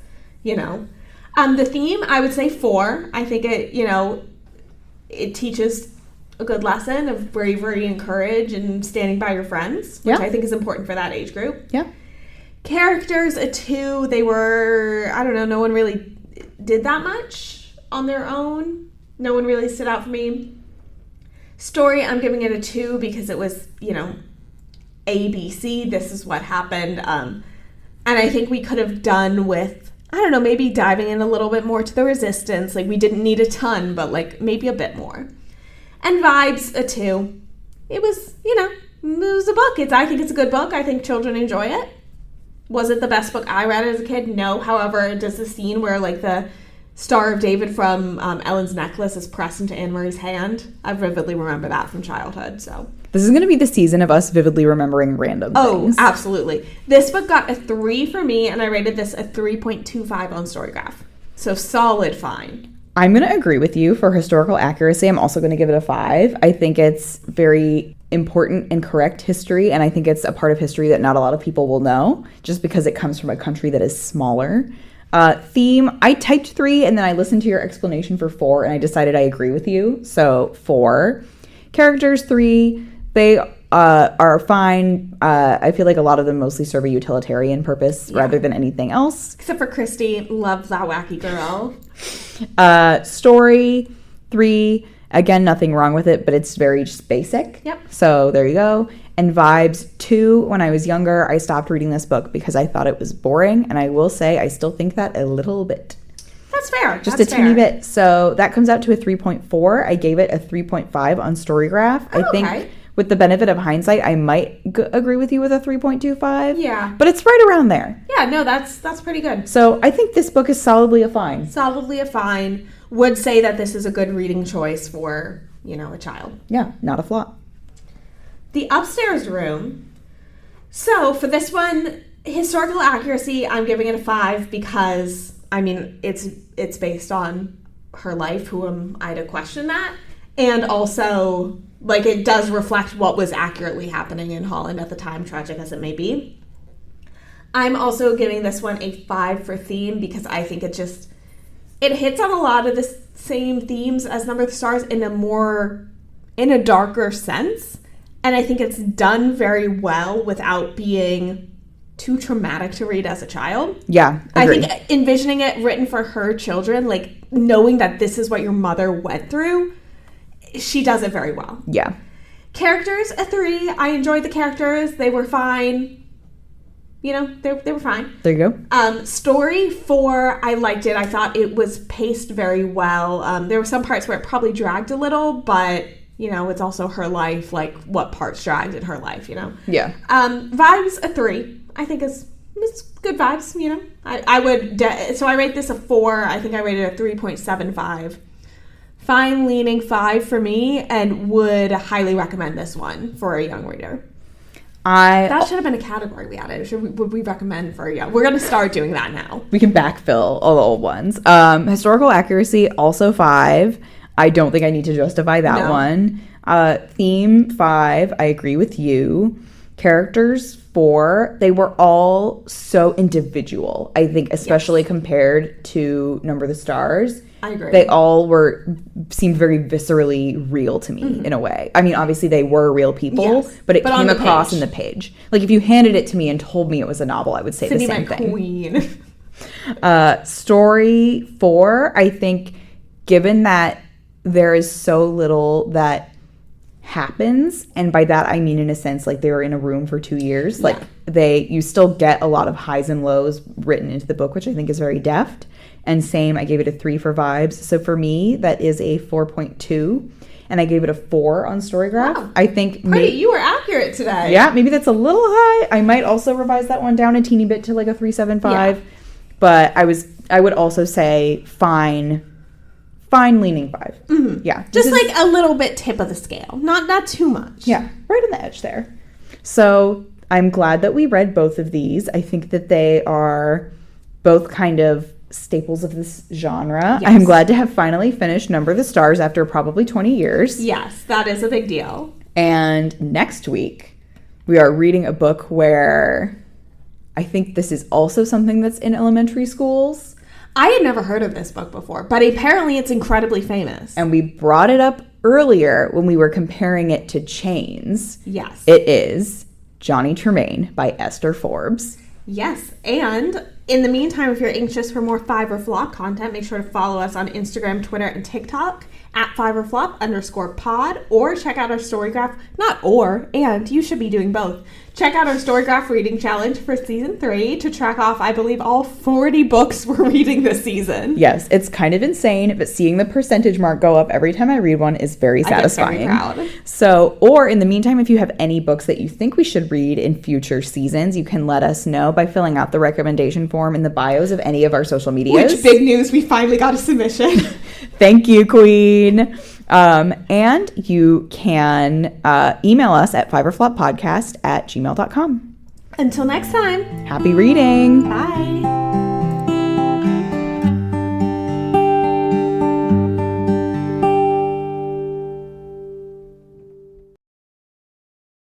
S1: The theme, I would say 4. I think it teaches a good lesson of bravery and courage and standing by your friends, which I think is important for that age group.
S2: Yeah.
S1: Characters, a 2. They were, I don't know, no one really did that much on their own. No one really stood out for me. Story, I'm giving it a 2 because it was, ABC, this is what happened. And I think we could have done with, I don't know, maybe diving in a little bit more to the resistance. Like, we didn't need a ton, but, like, maybe a bit more. And vibes, a 2. It was, it was a book. I think it's a good book. I think children enjoy it. Was it the best book I read as a kid? No. However, does the scene where, like, the Star of David from Ellen's necklace is pressed into Anne-Marie's hand, I vividly remember that from childhood. So
S2: This is going to be the season of us vividly remembering random things.
S1: Oh, absolutely. This book got a 3 for me, and I rated this a 3.25 on Storygraph. So solid fine.
S2: I'm going to agree with you for historical accuracy. I'm also going to give it a 5. I think it's very important and correct history, and I think it's a part of history that not a lot of people will know, just because it comes from a country that is smaller. Theme, I typed 3, and then I listened to your explanation for 4, and I decided I agree with you, so 4. Characters, 3. They are fine. I feel like a lot of them mostly serve a utilitarian purpose rather than anything else.
S1: Except for Christy, love that wacky girl.
S2: Story, 3. Again, nothing wrong with it, but it's very just basic.
S1: Yep.
S2: So there you go. And vibes, 2. When I was younger, I stopped reading this book because I thought it was boring. And I will say I still think that a little bit.
S1: That's fair.
S2: Just a teeny bit. So that comes out to a 3.4. I gave it a 3.5 on Storygraph.
S1: Oh,
S2: I think with the benefit of hindsight, I might agree with you with a 3.25.
S1: Yeah.
S2: But it's right around there.
S1: Yeah, no, that's pretty good.
S2: So I think this book is solidly a fine.
S1: Solidly a fine. Would say that this is a good reading choice for, a child.
S2: Yeah, not a flop.
S1: The upstairs room. So for this one, historical accuracy, I'm giving it a 5 because, it's based on her life. Who am I to question that? And also, it does reflect what was accurately happening in Holland at the time, tragic as it may be. I'm also giving this one a 5 for theme because I think it hits on a lot of the same themes as Number of the Stars in a darker sense. And I think it's done very well without being too traumatic to read as a child.
S2: Yeah, agreed.
S1: I think envisioning it written for her children, knowing that this is what your mother went through, she does it very well.
S2: Yeah.
S1: Characters, a 3. I enjoyed the characters. They were fine. They were fine.
S2: There you
S1: go. Story, 4. I liked it. I thought it was paced very well. There were some parts where it probably dragged a little, but, it's also her life. What parts dragged in her life,
S2: Yeah.
S1: Vibes, a 3. I think it's good vibes, I would... so I rate this a 4. I think I rated it a 3.75. Fine leaning 5 for me, and would highly recommend this one for a young reader. That should have been a category we added. Would we recommend for a young? We're going to start doing that now.
S2: We can backfill all the old ones. Historical accuracy, also 5. I don't think I need to justify that one. Theme, 5. I agree with you. Characters, 4. They were all so individual, I think, especially compared to Number of the Stars.
S1: I agree.
S2: They all seemed very viscerally real to me in a way. Obviously they were real people, but it came across in the page. If you handed it to me and told me it was a novel, I would say the same thing.
S1: Queen.
S2: Story, 4. I think given that there is so little that happens, and by that I mean in a sense they were in a room for 2 years. You still get a lot of highs and lows written into the book, which I think is very deft. And same, I gave it a 3 for vibes. So for me, that is a 4.2. And I gave it a 4 on Storygraph. Wow. I think...
S1: you were accurate today.
S2: Yeah, maybe that's a little high. I might also revise that one down a teeny bit to a 3.75. Yeah. But I would also say fine leaning 5. Mm-hmm. Yeah.
S1: Just a little bit tip of the scale. Not too much.
S2: Yeah, right on the edge there. So I'm glad that we read both of these. I think that they are both kind of staples of this genre. Yes. I'm glad to have finally finished Number of the Stars after probably 20 years.
S1: Yes, that is a big deal.
S2: And next week, we are reading a book where I think this is also something that's in elementary schools.
S1: I had never heard of this book before, but apparently it's incredibly famous.
S2: And we brought it up earlier when we were comparing it to Chains.
S1: Yes.
S2: It is Johnny Tremaine by Esther Forbes.
S1: Yes, and in the meantime, if you're anxious for more Five or Flop content, make sure to follow us on Instagram, Twitter, and TikTok at @5orflop_pod, or check out our Storygraph, and you should be doing both. Check out our Storygraph reading challenge for season 3 to track off, I believe, all 40 books we're reading this season.
S2: Yes, it's kind of insane, but seeing the percentage mark go up every time I read one is very satisfying.
S1: I get very proud.
S2: So, or in the meantime, if you have any books that you think we should read in future seasons, you can let us know by filling out the recommendation form in the bios of any of our social medias.
S1: Which, big news, we finally got a submission.
S2: Thank you, Queen. And you can email us at fiverfloppodcast@gmail.com.
S1: Until next time.
S2: Happy reading.
S1: Bye.